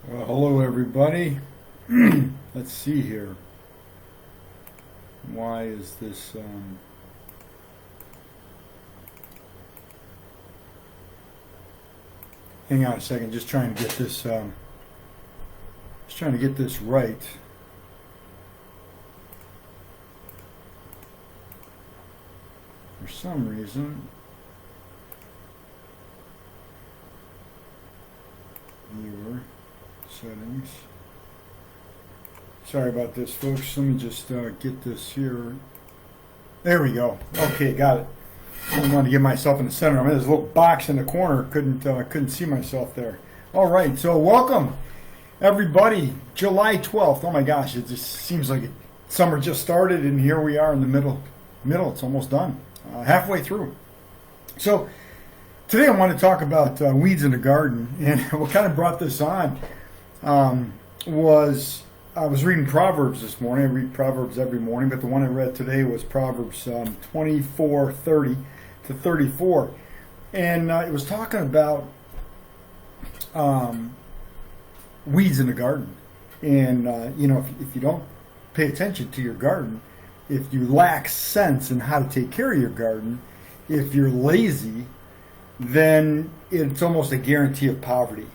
Well, hello everybody. Let's see here. Why is this? Hang on a second. Just trying to get this. Just trying to get this right. For some reason, viewer settings. Sorry about this, folks. Let me just get this here. There we go. Okay, got it. I wanted to get myself in the center. I'm in this little box in the corner. Couldn't see myself there. All right. So welcome, everybody. July 12th. Oh my gosh! It just seems like summer just started, and here we are in the middle. It's almost done. Halfway through. So today I want to talk about weeds in the garden, and what kind of brought this on was I was reading Proverbs this morning. I read Proverbs every morning, but the one I read today was Proverbs 24:30 to 34, and it was talking about weeds in the garden. And if you don't pay attention to your garden, if you lack sense in how to take care of your garden, if you're lazy, then it's almost a guarantee of poverty.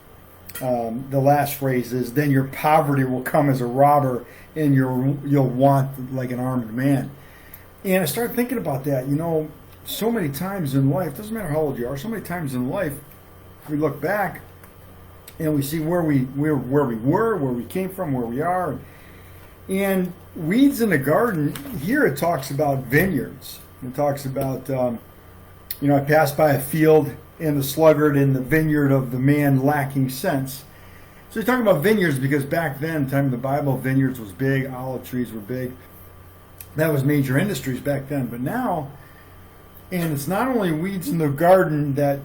The last phrase is, then your poverty will come as a robber and you'll want like an armed man. And I started thinking about that. So many times in life, doesn't matter how old you are, so many times in life, we look back and we see where we were, where we came from, where we are. And weeds in the garden, here it talks about vineyards. It talks about, I passed by a field and the sluggard in the vineyard of the man lacking sense. So he's talking about vineyards because back then, the time of the Bible, vineyards was big, olive trees were big. That was major industries back then. But now, and it's not only weeds in the garden that,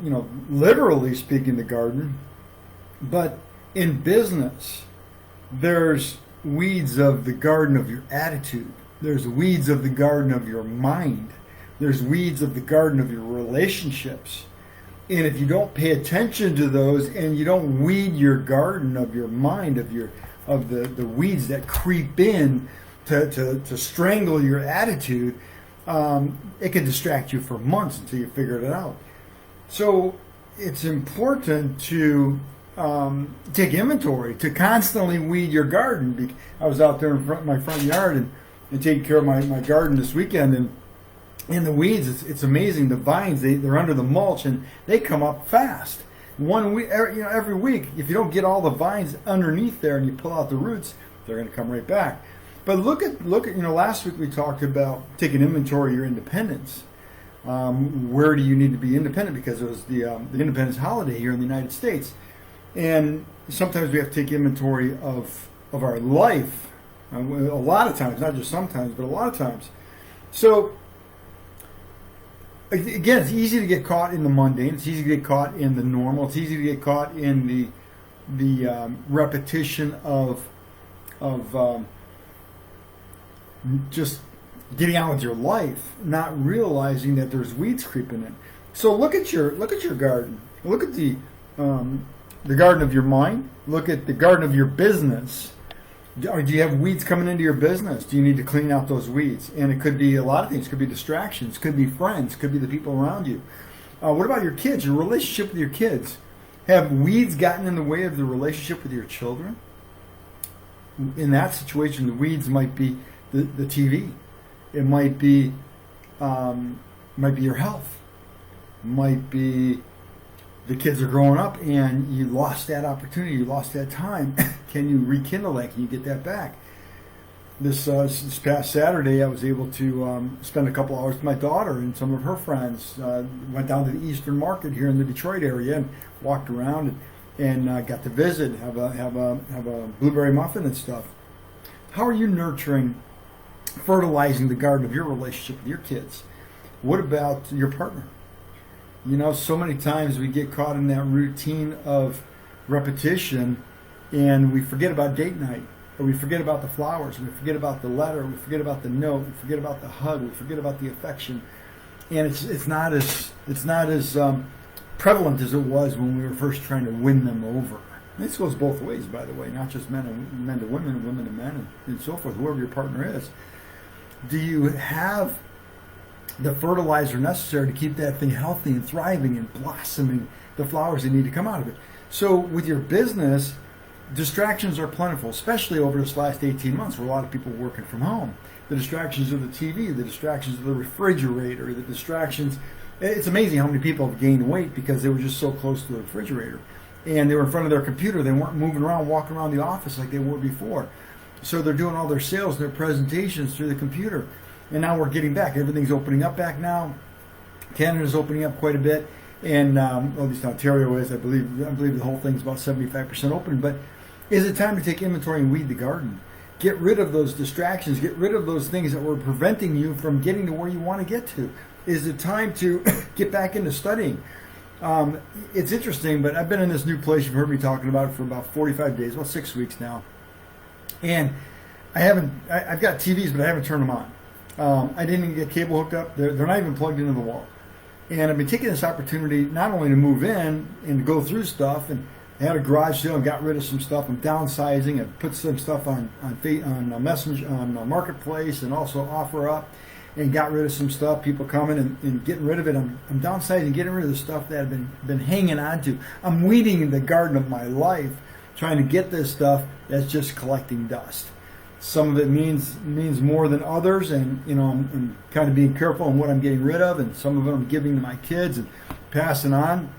literally speaking the garden, but in business, there's weeds of the garden of your attitude. There's weeds of the garden of your mind. There's weeds of the garden of your relationships. And if you don't pay attention to those and you don't weed your garden of your mind, of the weeds that creep in to strangle your attitude, it can distract you for months until you figure it out. So it's important to take inventory, to constantly weed your garden. I was out there in my front yard and taking care of my garden this weekend, and in the weeds, it's amazing. The vines, they're under the mulch, and they come up fast. Every week, if you don't get all the vines underneath there and you pull out the roots, they're going to come right back. But look at last week we talked about taking inventory of your independence. Where do you need to be independent? Because it was the Independence holiday here in the United States. And sometimes we have to take inventory of our life. A lot of times, not just sometimes, but a lot of times. So, again, it's easy to get caught in the mundane. It's easy to get caught in the normal. It's easy to get caught in the repetition of just getting on with your life, not realizing that there's weeds creeping in. So look at your garden. Look at the garden of your mind. Look at the garden of your business. Do you have weeds coming into your business? Do you need to clean out those weeds? And it could be a lot of things. It could be distractions. It could be friends. It could be the people around you. What about your kids? Your relationship with your kids? Have weeds gotten in the way of the relationship with your children? In that situation, the weeds might be the TV. It might be your health. It might be the kids are growing up and you lost that opportunity, you lost that time. Can you rekindle that? Can you get that back? This past Saturday, I was able to spend a couple hours with my daughter and some of her friends. Went down to the Eastern Market here in the Detroit area and walked around and got to visit, have a blueberry muffin and stuff. How are you nurturing, fertilizing the garden of your relationship with your kids? What about your partner? So many times we get caught in that routine of repetition and we forget about date night, or we forget about the flowers, we forget about the letter, we forget about the note, we forget about the hug, we forget about the affection. And it's not as prevalent as it was when we were first trying to win them over. This goes both ways, by the way, not just men to women, women to men, and so forth, whoever your partner is. Do you have the fertilizer necessary to keep that thing healthy and thriving and blossoming the flowers that need to come out of it? So with your business, distractions are plentiful, especially over this last 18 months where a lot of people are working from home. The distractions of the TV, the distractions of the refrigerator, the distractions. It's amazing how many people have gained weight because they were just so close to the refrigerator. And they were in front of their computer. They weren't moving around, walking around the office like they were before. So they're doing all their sales, their presentations through the computer. And now we're getting back. Everything's opening up back now. Canada's opening up quite a bit. And at least Ontario is, I believe the whole thing's about 75% open. But is it time to take inventory and weed the garden? Get rid of those distractions. Get rid of those things that were preventing you from getting to where you want to get to. Is it time to get back into studying? It's interesting, but I've been in this new place. You've heard me talking about it for about 45 days, about 6 weeks now. And I've got TVs, but I haven't turned them on. I didn't even get cable hooked up. They're not even plugged into the wall. And I've been taking this opportunity not only to move in and to go through stuff, and I had a garage sale and got rid of some stuff. I'm downsizing. I put some stuff on Messenger, on Marketplace, and also OfferUp, and got rid of some stuff. People coming and getting rid of it. I'm downsizing, getting rid of the stuff that I've been hanging on to. I'm weeding the garden of my life, trying to get this stuff that's just collecting dust. Some of it means more than others, and I'm kind of being careful on what I'm getting rid of, and some of it I'm giving to my kids and passing on,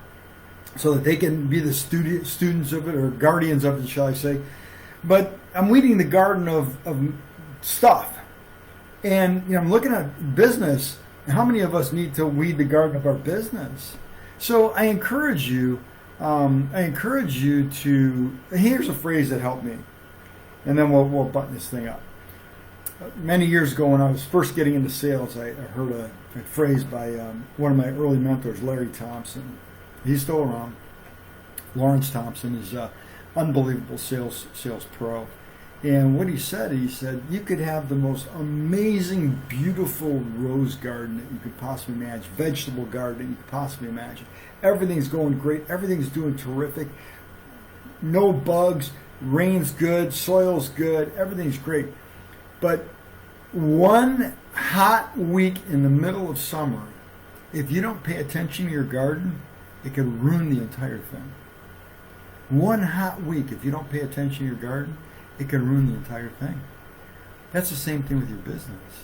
so that they can be the students of it, or guardians of it, shall I say. But I'm weeding the garden of stuff. And I'm looking at business. How many of us need to weed the garden of our business? So I encourage you to. Here's a phrase that helped me, and then we'll button this thing up. Many years ago, when I was first getting into sales, I heard a phrase by one of my early mentors, Larry Thompson. He's still around. Lawrence Thompson is an unbelievable sales pro. And what he said, you could have the most amazing, beautiful rose garden that you could possibly imagine, vegetable garden that you could possibly imagine. Everything's going great. Everything's doing terrific. No bugs. Rain's good. Soil's good. Everything's great. But one hot week in the middle of summer, if you don't pay attention to your garden, it could ruin the entire thing. One hot week, if you don't pay attention to your garden, it can ruin the entire thing. That's the same thing with your business.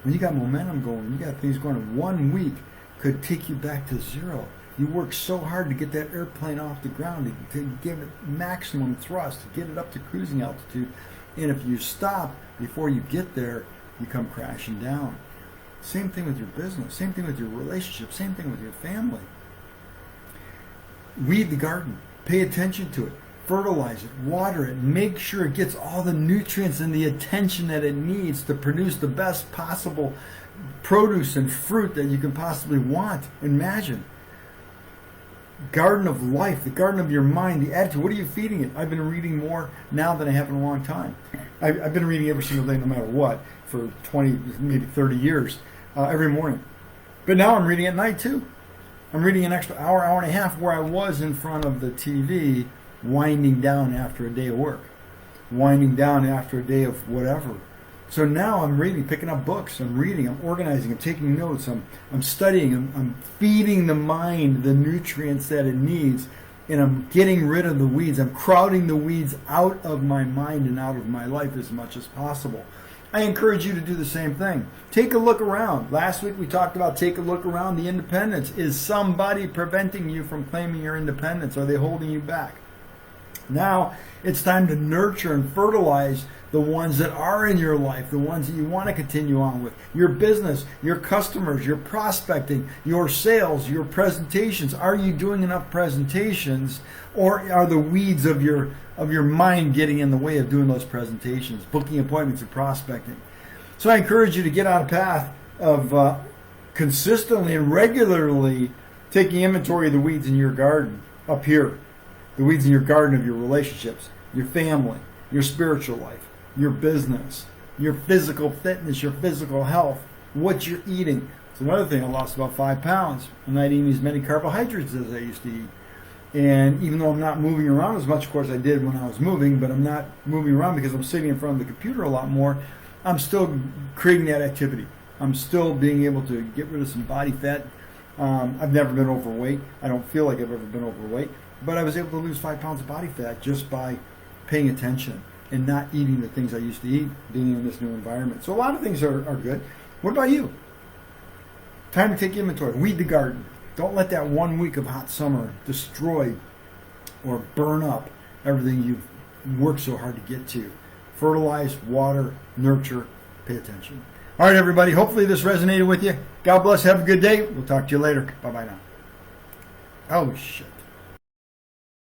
When you got momentum going, you got things going, 1 week could take you back to zero. You work so hard to get that airplane off the ground, to give it maximum thrust, to get it up to cruising altitude. And if you stop before you get there, you come crashing down. Same thing with your business, same thing with your relationship, same thing with your family. Weed the garden. Pay attention to it. Fertilize it, water it, make sure it gets all the nutrients and the attention that it needs to produce the best possible produce and fruit that you can possibly want. Imagine. Garden of life, the garden of your mind, the attitude. What are you feeding it? I've been reading more now than I have in a long time. I've been reading every single day, no matter what, for 20, maybe 30 years, every morning. But now I'm reading at night too. I'm reading an extra hour and a half where I was in front of the TV, winding down after a day of work, winding down after a day of whatever. So now I'm reading, picking up books, I'm reading, I'm organizing, I'm taking notes, I'm studying, I'm feeding the mind the nutrients that it needs, and I'm getting rid of the weeds. I'm crowding the weeds out of my mind and out of my life as much as possible. I encourage you to do the same thing. Take a look around. Last week we talked about take a look around the independence. Is somebody preventing you from claiming your independence? Are they holding you back? Now it's time to nurture and fertilize the ones that are in your life, the ones that you want to continue on with. Your business, your customers, your prospecting, your sales, your presentations. Are you doing enough presentations, or are the weeds of your mind getting in the way of doing those presentations, booking appointments, and prospecting? So I encourage you to get on a path of consistently and regularly taking inventory of the weeds in your garden up here. The weeds in your garden of your relationships, your family, your spiritual life, your business, your physical fitness, your physical health, what you're eating. It's another thing. I lost about 5 pounds. I'm not eating as many carbohydrates as I used to eat. And even though I'm not moving around as much, of course, I did when I was moving, but I'm not moving around because I'm sitting in front of the computer a lot more. I'm still creating that activity. I'm still being able to get rid of some body fat. I've never been overweight. I don't feel like I've ever been overweight, but I was able to lose 5 pounds of body fat just by paying attention and not eating the things I used to eat, being in this new environment. So a lot of things are good. What about you? Time to take inventory. Weed the garden. Don't let that 1 week of hot summer destroy or burn up everything you've worked so hard to get to. Fertilize, water, nurture, pay attention. All right, everybody. Hopefully this resonated with you. God bless. Have a good day. We'll talk to you later. Bye-bye now. Oh, shit.